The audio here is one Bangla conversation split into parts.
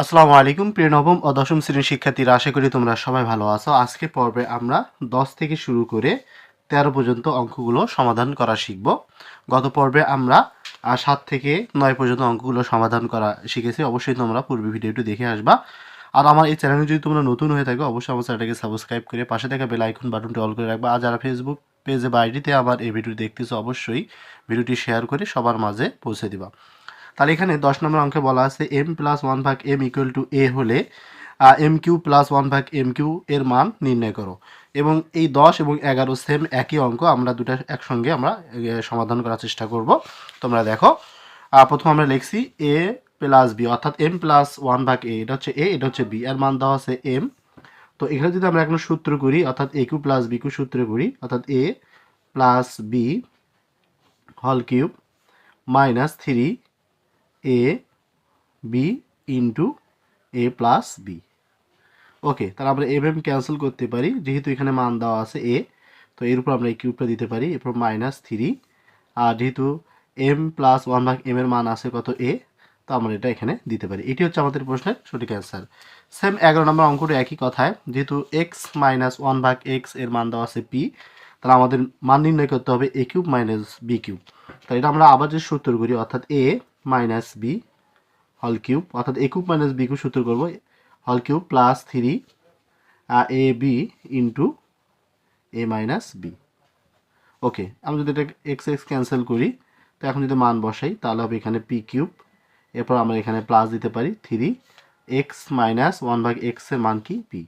আসসালামু আলাইকুম প্রিয় নবম ও দশম শ্রেণীর শিক্ষার্থীরা, আশা করি তোমরা সবাই ভালো আছো। আজকে পর্বে আমরা 10 থেকে শুরু করে 13 পর্যন্ত অঙ্কগুলো সমাধান করা শিখব। গত পর্বে আমরা 7 থেকে 9 পর্যন্ত অঙ্কগুলো সমাধান করা শিখেছি। অবশ্যই তোমরা পূর্বে ভিডিওটি দেখে আসবা। আর আমার এই চ্যানেলে যদি তোমরা নতুন হয়ে থাকো, অবশ্যই আমার চ্যানেলটাকে সাবস্ক্রাইব করে পাশে থাকা বেল আইকন বাটনটি অল করে রাখবা। আর যারা ফেসবুক পেজে বা আইডিতে আমার এই ভিডিওটি দেখতেছো, অবশ্যই ভিডিওটি শেয়ার করে সবার মাঝে পৌঁছে দিবা। তাহলে এখানে 10 নম্বর অঙ্কে বলা আছে m প্লাস ওয়ান ভাগ m ইকুয়াল টু a হলে এম কিউ প্লাস ওয়ান ভাগ এম কিউ এর মান নির্ণয় করো। এবং এই 10 এবং 11 সেম একই অঙ্ক, আমরা দুটা একসঙ্গে আমরা সমাধান করার চেষ্টা করব। তোমরা দেখো, প্রথম আমরা লিখছি a প্লাস বি, অর্থাৎ m প্লাস ওয়ান ভাগ a, এটা হচ্ছে a, এটা হচ্ছে b, এর মান দেওয়া আছে m। তো এখানে যদি আমরা এখন সূত্র করি, অর্থাৎ a cube plus B cube সূত্র করি, অর্থাৎ a প্লাস বি হল cube minus 3 a B into A plus B. Okay, তাহলে আমরা এম এম ক্যান্সেল করতে পারি, যেহেতু এখানে মান দেওয়া আছে এ, তো এর উপর আমরা এই কিউবটা দিতে পারি, এরপর -3। আর যেহেতু এম প্লাস ওয়ান ভাগ এম এর মান আছে কত এ, তো আমরা এটা এখানে দিতে পারি। এটি হচ্ছে আমাদের প্রশ্নের সঠিক অ্যান্সার। সেম 11 নম্বর অঙ্কটি একই কথায়, যেহেতু এক্স মাইনাস ওয়ান ভাগ এক্স এর মান দেওয়া আছে পি, তাহলে আমাদের মান নির্ণয় করতে হবে এ কিউব মাইনাস বি কিউব। তাহলে এটা আমরা আবার যে সূত্র করি, অর্থাৎ এ মাইনাস বি হল কিউব, অর্থাৎ এ কিউব মাইনাস বি কিউব সূত্র করবো, হল cube plus 3 A B into A minus B. ওকে, আমি যদি এটা এক্স এক্স ক্যান্সেল করি, তো এখন যদি মান বসাই, তাহলে হবে এখানে পি কিউব, এরপর আমরা এখানে প্লাস দিতে পারি 3 এক্স মাইনাস ওয়ান ভাগ এক্স এর মান কি পি।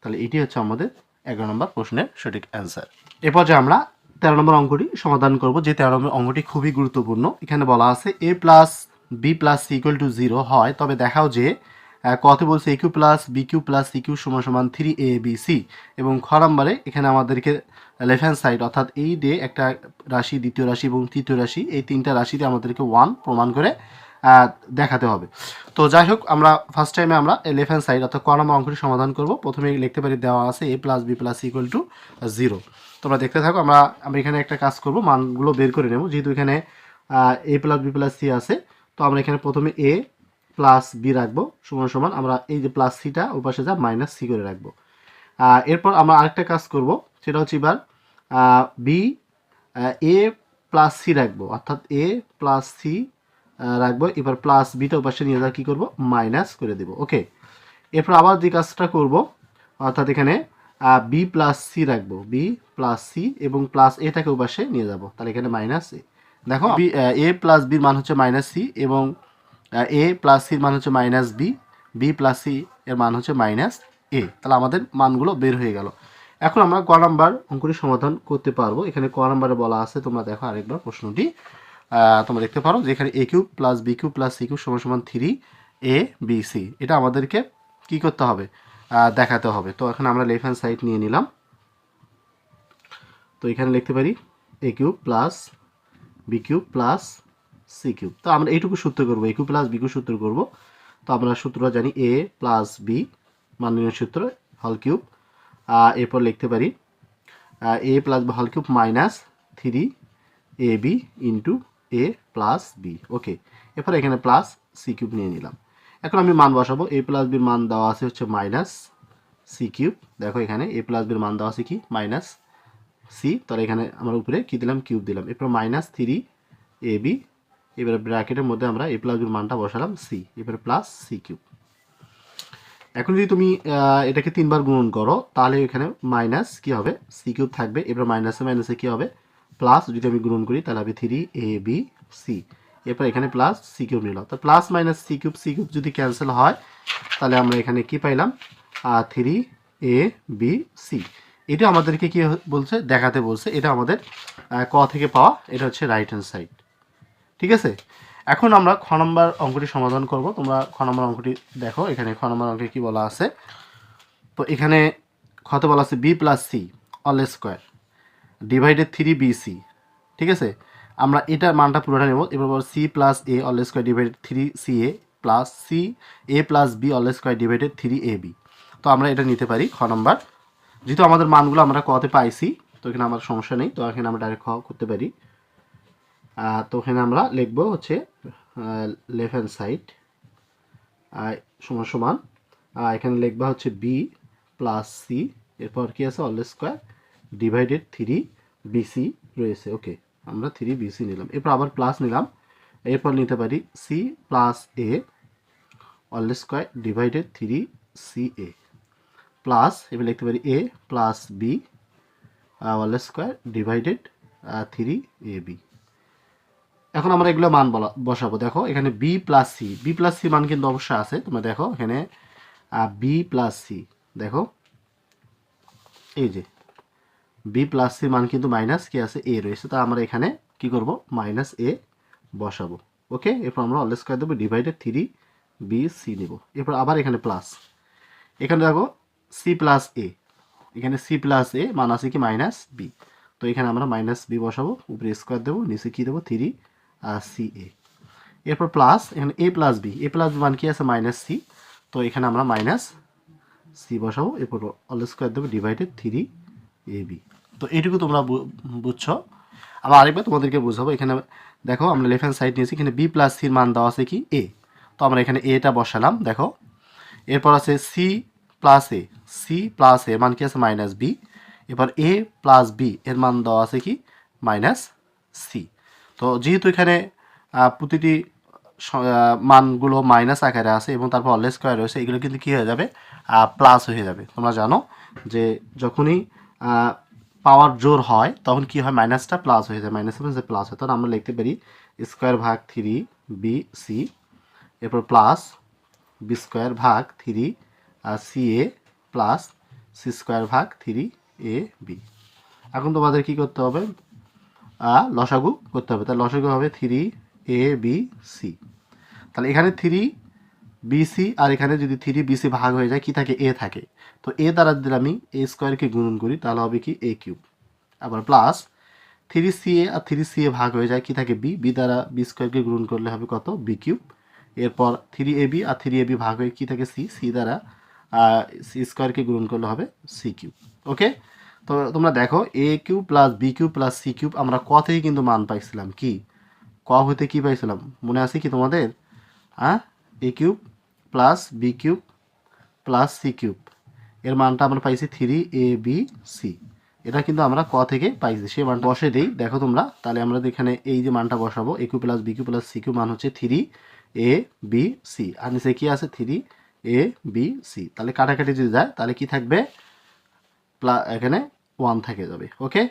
তাহলে এটি হচ্ছে আমাদের 11 নম্বর প্রশ্নের সঠিক অ্যান্সার। এরপর যে আমরা 13 নম্বর অঙ্কটি সমাধান করব, যে 13 নম্বর অঙ্কটি খুবই গুরুত্বপূর্ণ। এখানে বলা আছে A plus B plus C equal to 0 হয়, তবে দেখাও যে কত বলছে A cube plus B cube plus C cube সমান সমান 3abc। এবং খ নম্বরে এখানে আমাদেরকে লেফট হ্যান্ড সাইড, অর্থাৎ এই দিয়ে একটা রাশি, দ্বিতীয় রাশি এবং তৃতীয় রাশি, এই তিনটা রাশিতে আমাদেরকে 1 প্রমাণ করে দেখাতে হবে। তো যাই হোক, আমরা ফার্স্ট টাইমে আমরা লেফট হ্যান্ড সাইড অর্থাৎ ক নম্বর অঙ্কটি সমাধান করব। প্রথমে লিখতে পারি, দেওয়া আছে A plus B plus equal to 0। তোমরা দেখতে থাকো, আমরা এখানে একটা কাজ করব, মানগুলো বের করে নেব। যেহেতু এখানে এ প্লাস বি প্লাস সি আছে, তো আমরা এখানে প্রথমে এ প্লাস বি রাখবো, সমান সমান আমরা এই যে প্লাস সিটা ও পাশে যা মাইনাস সি করে রাখবো। এরপর আমরা আরেকটা কাজ করব, সেটা হচ্ছে এবার বি এ প্লাস সি রাখবো, অর্থাৎ এ প্লাস সি রাখবো। এবার প্লাস বিটা ওপাশে নিয়ে যা কী করবো, মাইনাস করে দেবো। ওকে, এরপর আবার যে কাজটা করব, অর্থাৎ এখানে বি প্লাস সি রাখবো, বি প্লাস সি এবং প্লাস এটাকে ওপাশে নিয়ে যাব, তাহলে এখানে মাইনাস এ। দেখো, বি এ প্লাস বির মান হচ্ছে মাইনাস সি এবং এ প্লাস সির মান হচ্ছে minus B, B plus C এর মান হচ্ছে মাইনাস এ। তাহলে আমাদের মানগুলো বের হয়ে গেল। এখন আমরা ক নাম্বার অঙ্কটি সমাধান করতে পারবো। এখানে ক নাম্বারে বলা আছে, তোমরা দেখো আরেকবার প্রশ্নটি, তোমরা দেখতে পারো যে এখানে A cube plus B cube plus C cube সমান সমান 3abc। এটা আমাদেরকে কি করতে হবে, দেখাতে হবে। তো এখন আমরা লেফট হ্যান্ড সাইড নিয়ে নিলাম। তো এখানে লিখতে পারি A cube plus B cube plus C cube. তো আমরা এইটুকু সূত্র করবো, A cube plus B cube সূত্র করবো। তো আমরা সূত্রটা জানি, এ প্লাস বি মান নির্ণয়ের সূত্র হল কিউব, এরপর লিখতে পারি এ প্লাস বি হল cube minus 3ab into A plus B. ওকে, এরপর এখানে প্লাস সি কিউব নিয়ে নিলাম। এখন আমি মান বসাবো, এ প্লাস বির মান দেওয়া আছে হচ্ছে মাইনাস সি কিউব। দেখো এখানে এ প্লাস বির মান দেওয়া আছে কি, মাইনাস সি, তাহলে এখানে আমরা উপরে কি দিলাম, কিউব দিলাম। এরপর মাইনাস 3ab, এবারে ব্র্যাকেটের মধ্যে আমরা এ প্লাস বির মানটা বসালাম সি, এবারে প্লাস সি কিউব। এখন যদি তুমি এটাকে 3বার গুণন করো, তাহলে এখানে মাইনাস কি হবে, সি কিউব থাকবে। এবার মাইনাসে মাইনাসে কি হবে, প্লাস। যদি আমি গুণন করি তাহলে হবে 3abc, এরপর এখানে প্লাস সি কিউব নিলাম। তো প্লাস মাইনাস সি কিউব যদি ক্যান্সেল হয়, তাহলে আমরা এখানে কি পাইলাম, 3abc। এটা আমাদেরকে কি বলছে, দেখাতে বলছে। এটা আমাদের ক থেকে পাওয়া, এটা হচ্ছে রাইট হ্যান্ড সাইড। ঠিক আছে, এখন আমরা খ নম্বর অঙ্কটি সমাধান করব। তোমরা খ নম্বর অঙ্কটি দেখো, এখানে খ নম্বর অঙ্কে কি বলা আছে। তো এখানে খতে বলা আছে B plus C all square divided 3bc। ঠিক আছে, আমরা এটার মানটা পুরোটা নেব। এবার বল C plus A all square divided 3ca plus C A plus B all square divided 3ab। তো আমরা এটা নিতে পারি খ নম্বর। যেহেতু আমাদের মানগুলো আমরা কতে পাইছি, তো এখানে আমার সমস্যা নেই, তো এখানে আমরা ডাইরেক্ট খ করতে পারি। তো এখানে আমরা লিখবো হচ্ছে লেফট হ্যান্ড সাইড সমান সমান এখানে লিখবা হচ্ছে বি প্লাস সি, এরপর কি আছে অল স্কোয়ার ডিভাইডেড 3 বিসি রয়েছে। ওকে, আমরা 3 বিসি নিলাম, এরপর আবার প্লাস নিলাম, এরপর নিতে পারি C plus A all square divided 3 C A plus এবার লিখতে পারি A plus B all square divided 3 ab। এখন আমরা এগুলো মান বসাবো। দেখো এখানে বি প্লাস সি মান কিন্তু অবশ্যই আছে, তোমরা দেখো এখানে বি প্লাস সি, দেখো এই যে বি প্লাস সি মান কিন্তু মাইনাস কি আছে এ রয়েছে, তা আমরা এখানে কি করব মাইনাস এ বসাবো। ওকে, এরপর আমরা অল স্কোয়ার দেবো ডিভাইডেড 3 বি সি নেব, এরপর আবার এখানে প্লাস, এখানে দেখো সি প্লাস এ, এখানে সি প্লাস এ মান আছে কি মাইনাস বি, তো এখানে আমরা মাইনাস বি বসাবো, উপরে স্কোয়ার দেবো, নিচে কি দেবো 3 সি এ, এরপর প্লাস এখানে এ প্লাস বি মান কি আছে মাইনাস সি, তো এখানে আমরা মাইনাস সি বসাবো, এরপর অল স্কোয়ার দেবো ডিভাইডেড 3 ab। তো এইটুকু তোমরা বুঝছো। আবার আরেকবার তোমাদেরকে বুঝাবো। এখানে দেখো আমরা লেফট হ্যান্ড সাইড নিয়েছি, এখানে বি প্লাস সির মান দেওয়া আছে কি এ, তো আমরা এখানে এটা বসালাম। দেখো এরপর আছে সি প্লাস এ মান কি আছে মাইনাস বি, এবার এ প্লাস বি এর মান দেওয়া আছে কি মাইনাস সি। তো যেহেতু এখানে প্রতিটি মানগুলো মাইনাস আকারে আছে এবং তারপর অল স্কোয়ার রয়েছে, এগুলো কিন্তু কী হয়ে যাবে প্লাস হয়ে যাবে। তোমরা জানো যে যখনই পাওয়ার জোর হয় তখন কি হয় মাইনাসটা প্লাস হয়ে যায়, মাইনাস যে প্লাস হয়, তখন আমরা লিখতে পারি স্কোয়ার ভাগ 3 bc, এরপর প্লাস বি স্কোয়ার ভাগ 3 ca প্লাস সি স্কোয়ার ভাগ 3ab। এখন তোমাদের কি করতে হবে লসাগু করতে হবে, তাহলে লসাগু হবে 3abc, তাহলে এখানে 3bc আর এখানে যদি 3bc ভাগ হয়ে যায় কি থাকে এ থাকে, তো এ দ্বারা যদি আমি এ স্কোয়ারকে গুণন করি তাহলে হবে কি a কিউব, আবার প্লাস 3ca আর 3ca ভাগ হয়ে যায় কি থাকে বি দ্বারা বি স্কোয়ারকে গুণন করলে হবে কত বি কিউব, এরপর 3ab আর 3ab ভাগ হয়ে কি থাকে সি দ্বারা সি স্কোয়ারকে গুণন করলে হবে সি কিউব। ওকে, তো তোমরা দেখো A cube plus B cube plus C cube আমরা ক থেকে কিন্তু মান পাইছিলাম, কি ক হতে কি পাইছিলাম মনে আছে কি তোমাদের? A cube plus B cube plus C cube এর মানটা আমরা পাইছি 3abc, এটা কিন্তু আমরা ক থেকে পাইছি, সেই মানটা বসে দিই। দেখো তোমরা তাহলে আমরা এখানে এই যে মানটা বসাবো A cube plus B cube plus C cube মান হচ্ছে 3abc, আর নিচে কি আছে 3abc, তাহলে কাটাকাটি যদি যায় তাহলে কি থাকবে এখানে 1 থেকে যাবে। ওকে,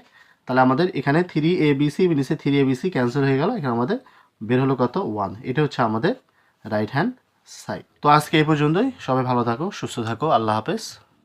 তাহলে আমাদের এখানে 3abc নিচে 3abc ক্যান্সেল হয়ে গেল, এখানে আমাদের বের হলো কত 1, এটা হচ্ছে আমাদের রাইট হ্যান্ড সাইড। তো আজকে এই পর্যন্তই, সবাই ভালো থাকো সুস্থ থাকো, আল্লাহ হাফেজ।